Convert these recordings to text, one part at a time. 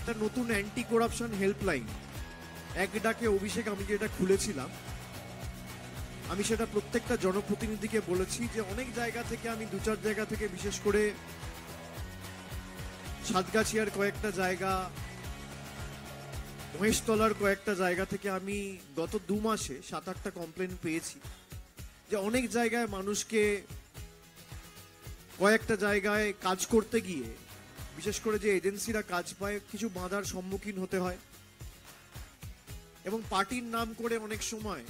একটা নতুন anti corruption helpline এক ডাকে অভিষেক আমি যেটা খুলেছিলাম, আমি সেটা প্রত্যেকটা জনপ্রতিনিধিকে বলেছি যে অনেক জায়গা থেকে, আমি 2-4 জায়গা থেকে, বিশেষ করে সাতগাছিয়ার কয়েকটা জায়গা, মহেশতলার কয়েকটা জায়গা থেকে আমি গত 2 মাসে 7-8টা কমপ্লেন পেয়েছি যে অনেক জায়গায় মানুষকে কয়েকটা জায়গায় কাজ করতে গিয়ে, বিশেষ করে যে এজেন্সিরা কাজ পায়, কিছু বাধার সম্মুখীন হতে হয় এবং পার্টির নাম করে অনেক সময়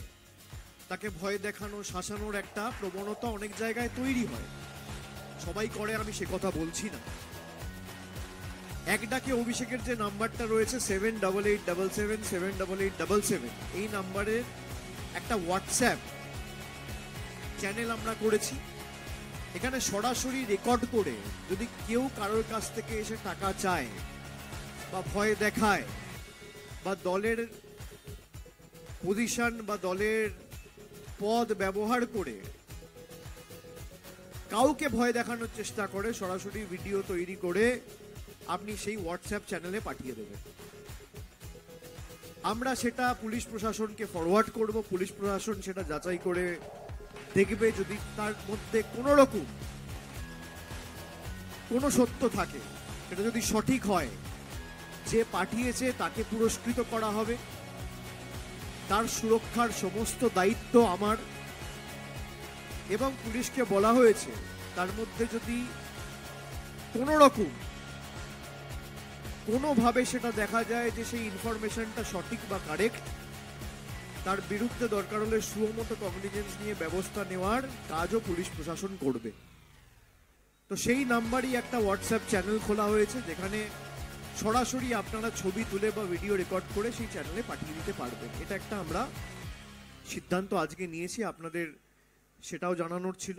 তাকে ভয় দেখানো, শাসানোর একটা প্রবণতা অনেক জায়গায় তৈরি হয়। সবাই করে, আমি সে কথা বলছি না। এক ডাকে অভিষেকের যে নাম্বারটা রয়েছে 7877777877, এই নাম্বারের একটা হোয়াটসঅ্যাপ চ্যানেল আমরা করেছি। এখানে সরাসরি রেকর্ড করে যদি কেউ কারোর কাছ থেকে এসে টাকা চায় বা ভয় দেখায় বা দলের পজিশন বা দলের পদ ব্যবহার করে কাউকে ভয় দেখানোর চেষ্টা করে, সরাসরি ভিডিও তৈরি করে আপনি সেই হোয়াটসঅ্যাপ চ্যানেলে পাঠিয়ে দেবেন। আমরা সেটা পুলিশ প্রশাসনকে ফরওয়ার্ড করব। পুলিশ প্রশাসন সেটা যাচাই করে দেখবে, যদি তার মধ্যে কোনো রকম কোনো সত্য থাকে, সেটা যদি সঠিক হয়, যে পাঠিয়েছে তাকে পুরস্কৃত করা হবে। তার সুরক্ষার সমস্ত দায়িত্ব আমার। এবং পুলিশকে বলা হয়েছে তার মধ্যে যদি কোনো রকম কোনোভাবে সেটা দেখা যায় যে সেই ইনফরমেশনটা সঠিক বা কারেক্ট, তার বিরুদ্ধে দরকার হলে সুমতো কগনিজেন্স নিয়ে ব্যবস্থা নেওয়ার কাজও পুলিশ প্রশাসন করবে। তো সেই নাম্বারই একটা হোয়াটসঅ্যাপ চ্যানেল খোলা হয়েছে, যেখানে সরাসরি আপনারা ছবি তুলে বা ভিডিও রেকর্ড করে সেই চ্যানেলে পাঠিয়ে দিতে পারবেন। এটা একটা আমরা সিদ্ধান্ত আজকে নিয়েছি, আপনাদের সেটাও জানানোর ছিল।